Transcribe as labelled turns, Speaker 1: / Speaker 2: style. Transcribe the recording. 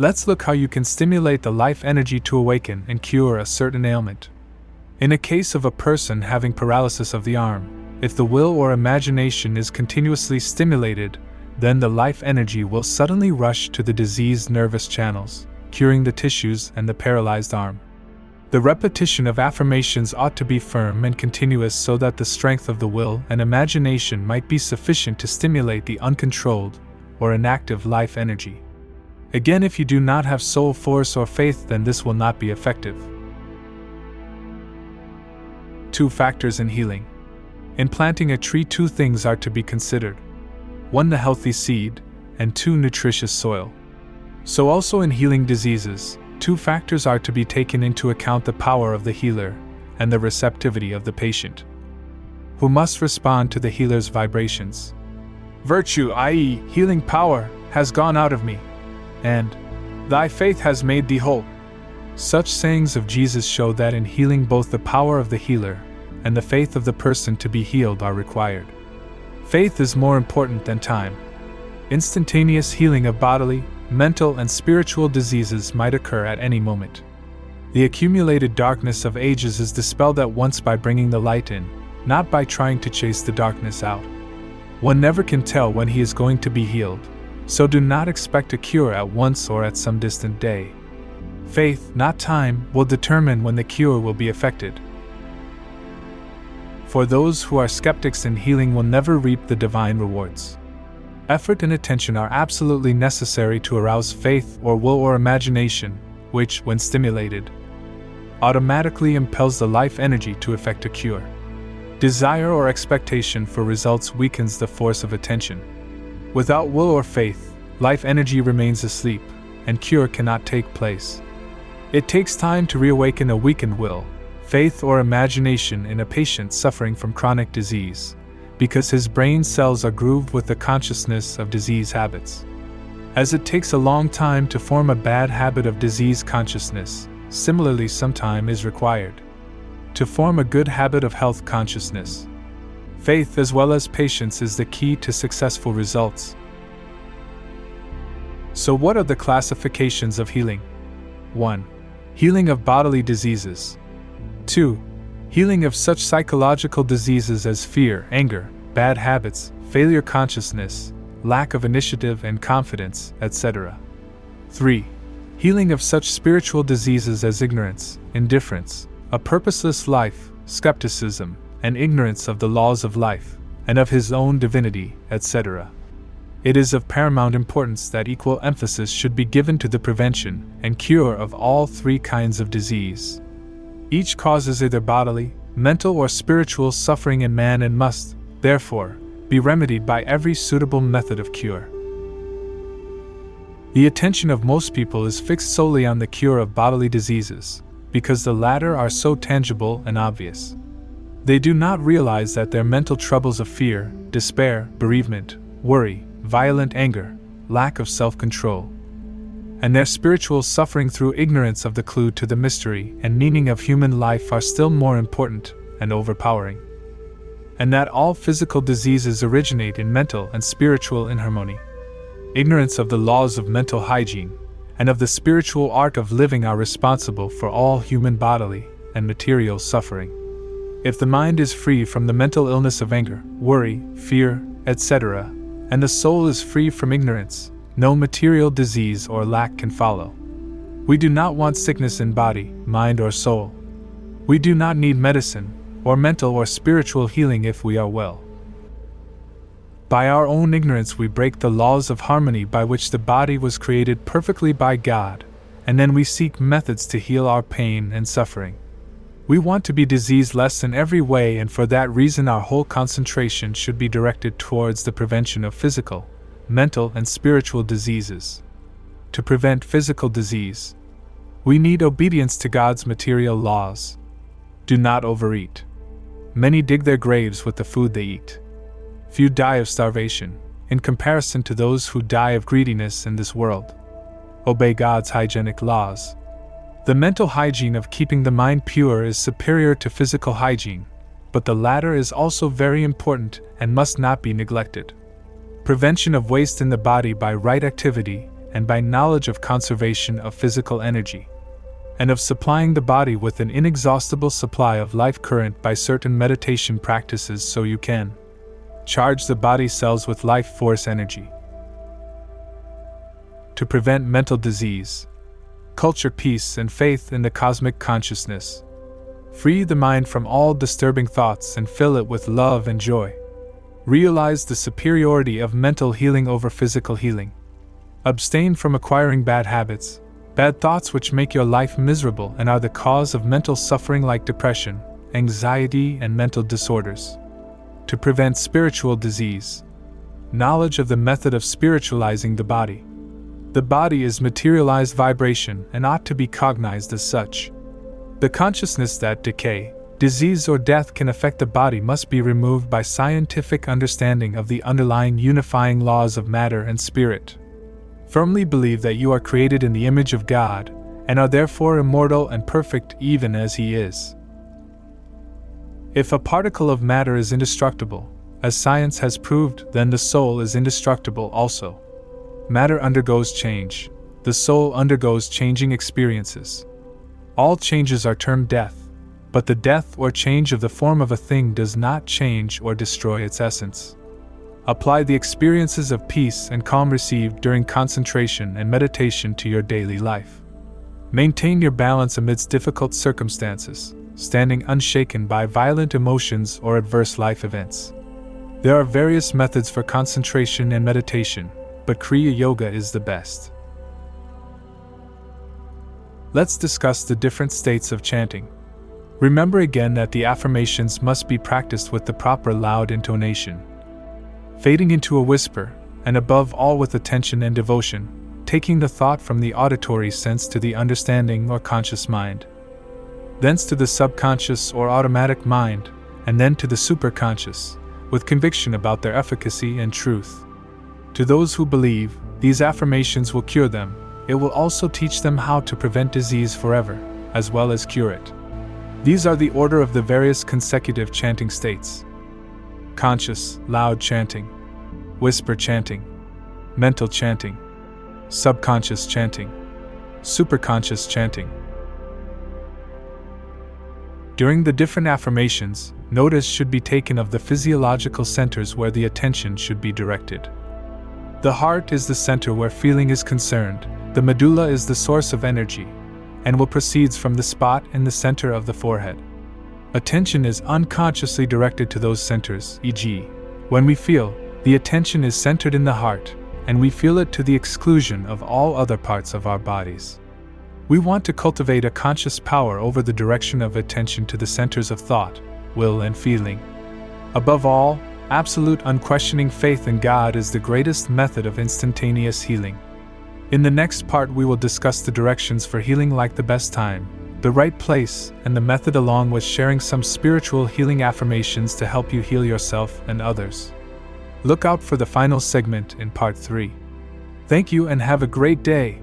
Speaker 1: Let's look how you can stimulate the life energy to awaken and cure a certain ailment. In a case of a person having paralysis of the arm, if the will or imagination is continuously stimulated, then the life energy will suddenly rush to the diseased nervous channels, curing the tissues and the paralyzed arm. The repetition of affirmations ought to be firm and continuous so that the strength of the will and imagination might be sufficient to stimulate the uncontrolled or inactive life energy. Again, if you do not have soul force or faith, then this will not be effective. 2 factors in healing. In planting a tree, 2 things are to be considered. 1, the healthy seed, and 2, nutritious soil. So also in healing diseases, 2 factors are to be taken into account: the power of the healer and the receptivity of the patient, who must respond to the healer's vibrations. Virtue, i.e., healing power, has gone out of me, and thy faith has made thee whole. Such sayings of Jesus show that in healing both the power of the healer and the faith of the person to be healed are required. Faith is more important than time. Instantaneous healing of bodily, mental, and spiritual diseases might occur at any moment. The accumulated darkness of ages is dispelled at once by bringing the light in, not by trying to chase the darkness out. One never can tell when he is going to be healed, so do not expect a cure at once or at some distant day. Faith, not time, will determine when the cure will be effected. For those who are skeptics in healing will never reap the divine rewards. Effort and attention are absolutely necessary to arouse faith or will or imagination, which, when stimulated, automatically impels the life energy to effect a cure. Desire or expectation for results weakens the force of attention. Without will or faith, life energy remains asleep, and cure cannot take place. It takes time to reawaken a weakened will, faith, or imagination in a patient suffering from chronic disease, because his brain cells are grooved with the consciousness of disease habits. As it takes a long time to form a bad habit of disease consciousness, similarly some time is required to form a good habit of health consciousness. Faith as well as patience is the key to successful results. So what are the classifications of healing? 1. Healing of bodily diseases. 2. Healing of such psychological diseases as fear, anger, bad habits, failure consciousness, lack of initiative and confidence, etc. 3. Healing of such spiritual diseases as ignorance, indifference, a purposeless life, skepticism, and ignorance of the laws of life, and of his own divinity, etc. It is of paramount importance that equal emphasis should be given to the prevention and cure of all 3 kinds of disease. Each causes either bodily, mental, or spiritual suffering in man and must, therefore, be remedied by every suitable method of cure. The attention of most people is fixed solely on the cure of bodily diseases, because the latter are so tangible and obvious. They do not realize that their mental troubles of fear, despair, bereavement, worry, violent anger, lack of self-control, and their spiritual suffering through ignorance of the clue to the mystery and meaning of human life are still more important and overpowering, and that all physical diseases originate in mental and spiritual inharmony. Ignorance of the laws of mental hygiene and of the spiritual art of living are responsible for all human bodily and material suffering. If the mind is free from the mental illness of anger, worry, fear, etc., and the soul is free from ignorance, no material disease or lack can follow. We do not want sickness in body, mind, or soul. We do not need medicine, or mental or spiritual healing if we are well. By our own ignorance we break the laws of harmony by which the body was created perfectly by God, and then we seek methods to heal our pain and suffering. We want to be disease-less in every way, and for that reason our whole concentration should be directed towards the prevention of physical, mental, and spiritual diseases. To prevent physical disease, we need obedience to God's material laws. Do not overeat. Many dig their graves with the food they eat. Few die of starvation, in comparison to those who die of greediness in this world. Obey God's hygienic laws. The mental hygiene of keeping the mind pure is superior to physical hygiene, but the latter is also very important and must not be neglected. Prevention of waste in the body by right activity and by knowledge of conservation of physical energy, and of supplying the body with an inexhaustible supply of life current by certain meditation practices so you can charge the body cells with life force energy. To prevent mental disease, culture peace and faith in the cosmic consciousness. Free the mind from all disturbing thoughts and fill it with love and joy. Realize the superiority of mental healing over physical healing. Abstain from acquiring bad habits, bad thoughts which make your life miserable and are the cause of mental suffering like depression, anxiety, and mental disorders. To prevent spiritual disease, knowledge of the method of spiritualizing the body. The body is materialized vibration and ought to be cognized as such. The consciousness that decay, disease, or death can affect the body must be removed by scientific understanding of the underlying unifying laws of matter and spirit. Firmly believe that you are created in the image of God and are therefore immortal and perfect even as He is. If a particle of matter is indestructible, as science has proved, then the soul is indestructible also. Matter undergoes change. The soul undergoes changing experiences. All changes are termed death, but the death or change of the form of a thing does not change or destroy its essence. Apply the experiences of peace and calm received during concentration and meditation to your daily life. Maintain your balance amidst difficult circumstances, standing unshaken by violent emotions or adverse life events. There are various methods for concentration and meditation, but Kriya Yoga is the best. Let's discuss the different states of chanting. Remember again that the affirmations must be practiced with the proper loud intonation, fading into a whisper, and above all with attention and devotion, taking the thought from the auditory sense to the understanding or conscious mind, thence to the subconscious or automatic mind, and then to the superconscious, with conviction about their efficacy and truth. To those who believe, these affirmations will cure them. It will also teach them how to prevent disease forever, as well as cure it. These are the order of the various consecutive chanting states: conscious, loud chanting, whisper chanting, mental chanting, subconscious chanting, superconscious chanting. During the different affirmations, notice should be taken of the physiological centers where the attention should be directed. The heart is the center where feeling is concerned. The medulla is the source of energy, and will proceeds from the spot in the center of the forehead. Attention is unconsciously directed to those centers, e.g., when we feel, the attention is centered in the heart, and we feel it to the exclusion of all other parts of our bodies. We want to cultivate a conscious power over the direction of attention to the centers of thought, will, and feeling. Above all, absolute unquestioning faith in God is the greatest method of instantaneous healing. In the next part we will discuss the directions for healing, like the best time, the right place, and the method, along with sharing some spiritual healing affirmations to help you heal yourself and others. Look out for the final segment in part 3. Thank you and have a great day.